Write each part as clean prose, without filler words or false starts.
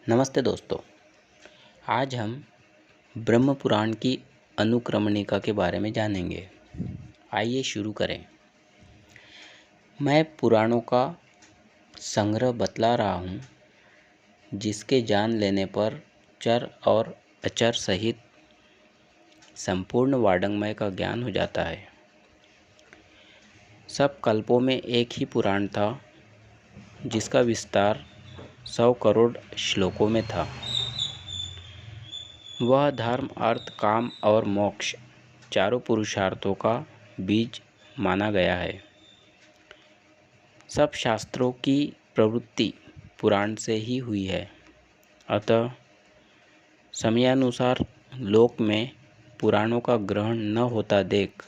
नमस्ते दोस्तों। आज हम ब्रह्म पुराण की अनुक्रमणिका के बारे में जानेंगे। आइए शुरू करें। मैं पुराणों का संग्रह बतला रहा हूँ, जिसके जान लेने पर चर और अचर सहित संपूर्ण वाङ्मय का ज्ञान हो जाता है। सब कल्पों में एक ही पुराण था, जिसका विस्तार 100 करोड़ श्लोकों में था। वह धर्म, अर्थ, काम और मोक्ष चारों पुरुषार्थों का बीज माना गया है। सब शास्त्रों की प्रवृत्ति पुराण से ही हुई है। अतः समयानुसार लोक में पुराणों का ग्रहण न होता देख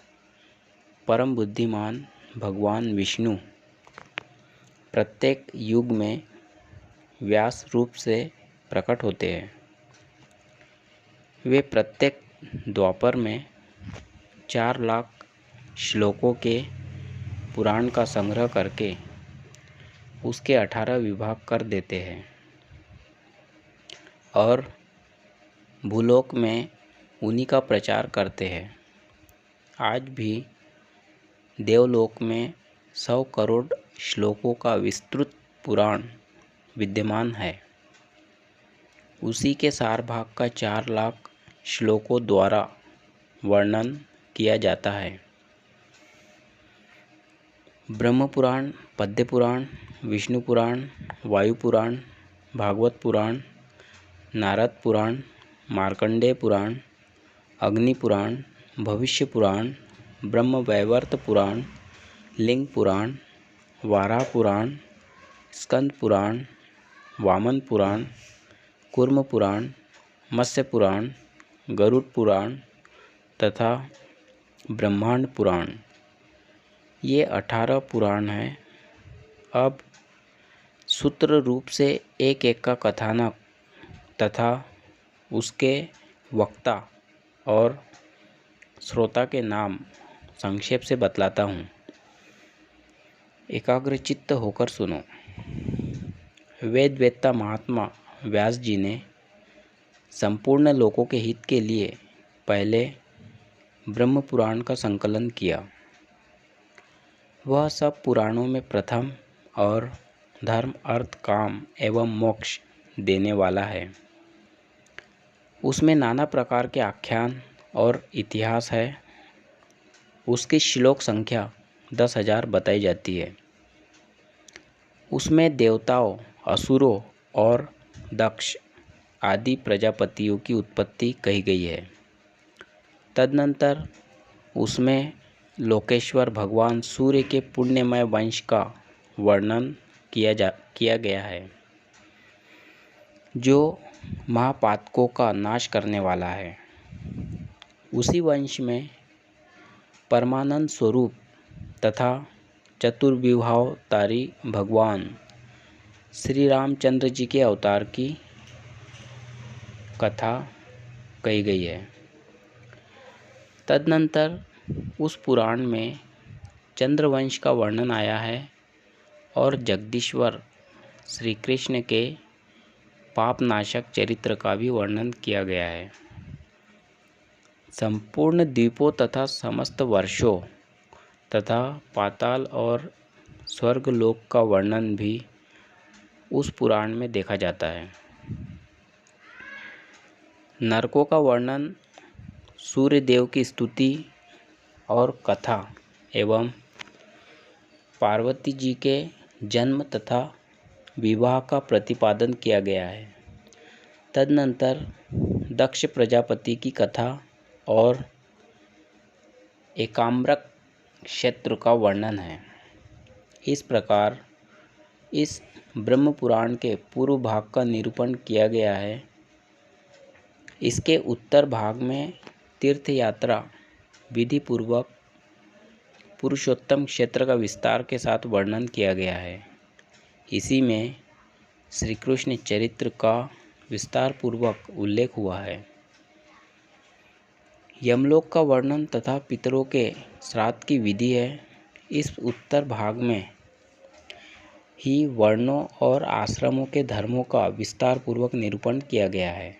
परम बुद्धिमान भगवान विष्णु प्रत्येक युग में व्यास रूप से प्रकट होते हैं। वे प्रत्येक द्वापर में 4 लाख श्लोकों के पुराण का संग्रह करके उसके 18 विभाग कर देते हैं और भूलोक में उन्हीं का प्रचार करते हैं। आज भी देवलोक में 100 करोड़ श्लोकों का विस्तृत पुराण विद्यमान है। उसी के सार भाग का 4 लाख श्लोकों द्वारा वर्णन किया जाता है। ब्रह्म पुराण, पद्य पुराण, विष्णु पुराण, वायु पुराण, भागवत पुराण, नारद पुराण, मार्कंडेय पुराण, अग्नि पुराण, भविष्य पुराण, ब्रह्म वैवर्त पुराण, लिंग पुराण, वाराह पुराण, स्कंद पुराण, वामन पुराण, कूर्म पुराण, मत्स्य पुराण, गरुड़ पुराण तथा ब्रह्मांड पुराण, ये 18 पुराण हैं। अब सूत्र रूप से एक एक का कथानक तथा उसके वक्ता और श्रोता के नाम संक्षेप से बतलाता हूँ। एकाग्रचित्त होकर सुनो। वेद वेत्ता महात्मा व्यास जी ने संपूर्ण लोकों के हित के लिए पहले ब्रह्म पुराण का संकलन किया। वह सब पुराणों में प्रथम और धर्म, अर्थ, काम एवं मोक्ष देने वाला है। उसमें नाना प्रकार के आख्यान और इतिहास है। उसकी श्लोक संख्या 10,000 बताई जाती है। उसमें देवताओं, असुरों और दक्ष आदि प्रजापतियों की उत्पत्ति कही गई है। तदनंतर उसमें लोकेश्वर भगवान सूर्य के पुण्यमय वंश का वर्णन किया गया है, जो महापातकों का नाश करने वाला है। उसी वंश में परमानंद स्वरूप तथा चतुर्विवाहावतारी भगवान श्री रामचंद्र जी के अवतार की कथा कही गई है। तदनंतर उस पुराण में चंद्रवंश का वर्णन आया है और जगदीश्वर श्री कृष्ण के पापनाशक चरित्र का भी वर्णन किया गया है। संपूर्ण द्वीपों तथा समस्त वर्षों तथा पाताल और स्वर्गलोक का वर्णन भी उस पुराण में देखा जाता है। नरकों का वर्णन, सूर्य देव की स्तुति और कथा एवं पार्वती जी के जन्म तथा विवाह का प्रतिपादन किया गया है। तदनंतर दक्ष प्रजापति की कथा और एकाम्रक क्षेत्र का वर्णन है। इस प्रकार इस ब्रह्म पुराण के पूर्व भाग का निरूपण किया गया है। इसके उत्तर भाग में तीर्थ यात्रा विधि पूर्वक पुरुषोत्तम क्षेत्र का विस्तार के साथ वर्णन किया गया है। इसी में श्री कृष्ण चरित्र का विस्तार पूर्वक उल्लेख हुआ है। यमलोक का वर्णन तथा पितरों के श्राद्ध की विधि है। इस उत्तर भाग में ही वर्णों और आश्रमों के धर्मों का विस्तार पूर्वक निरूपण किया गया है।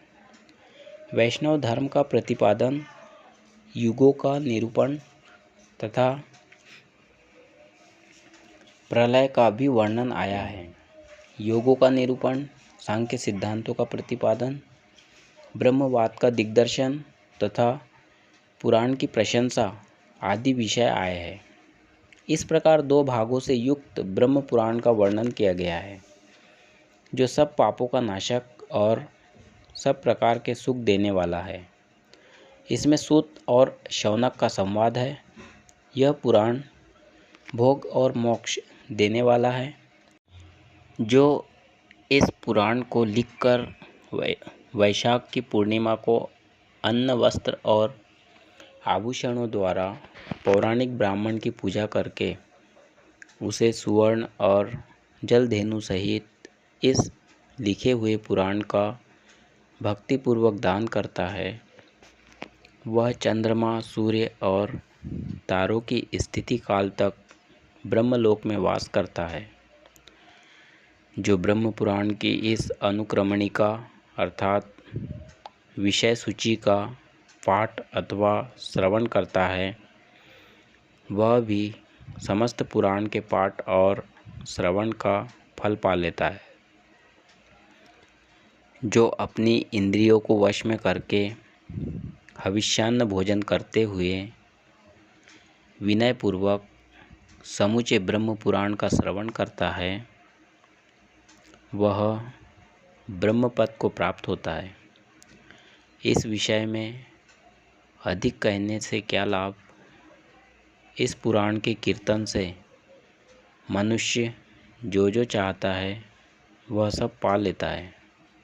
वैष्णव धर्म का प्रतिपादन, युगों का निरूपण तथा प्रलय का भी वर्णन आया है। योगों का निरूपण, सांख्य सिद्धांतों का प्रतिपादन, ब्रह्मवाद का दिग्दर्शन तथा पुराण की प्रशंसा आदि विषय आए हैं। इस प्रकार 2 भागों से युक्त ब्रह्म पुराण का वर्णन किया गया है, जो सब पापों का नाशक और सब प्रकार के सुख देने वाला है। इसमें सूत और शौनक का संवाद है। यह पुराण भोग और मोक्ष देने वाला है। जो इस पुराण को लिखकर वैशाख की पूर्णिमा को अन्न, वस्त्र और आभूषणों द्वारा पौराणिक ब्राह्मण की पूजा करके उसे सुवर्ण और जलधेनु सहित इस लिखे हुए पुराण का भक्तिपूर्वक दान करता है, वह चंद्रमा, सूर्य और तारों की स्थिति काल तक ब्रह्मलोक में वास करता है। जो ब्रह्म पुराण की इस अनुक्रमणिका अर्थात विषय सूची का पाठ अथवा श्रवण करता है, वह भी समस्त पुराण के पाठ और श्रवण का फल पा लेता है। जो अपनी इंद्रियों को वश में करके हविष्यान्न भोजन करते हुए विनयपूर्वक समूचे ब्रह्म पुराण का श्रवण करता है, वह ब्रह्मपद को प्राप्त होता है। इस विषय में अधिक कहने से क्या लाभ। इस पुराण के कीर्तन से मनुष्य जो चाहता है वह सब पा लेता है।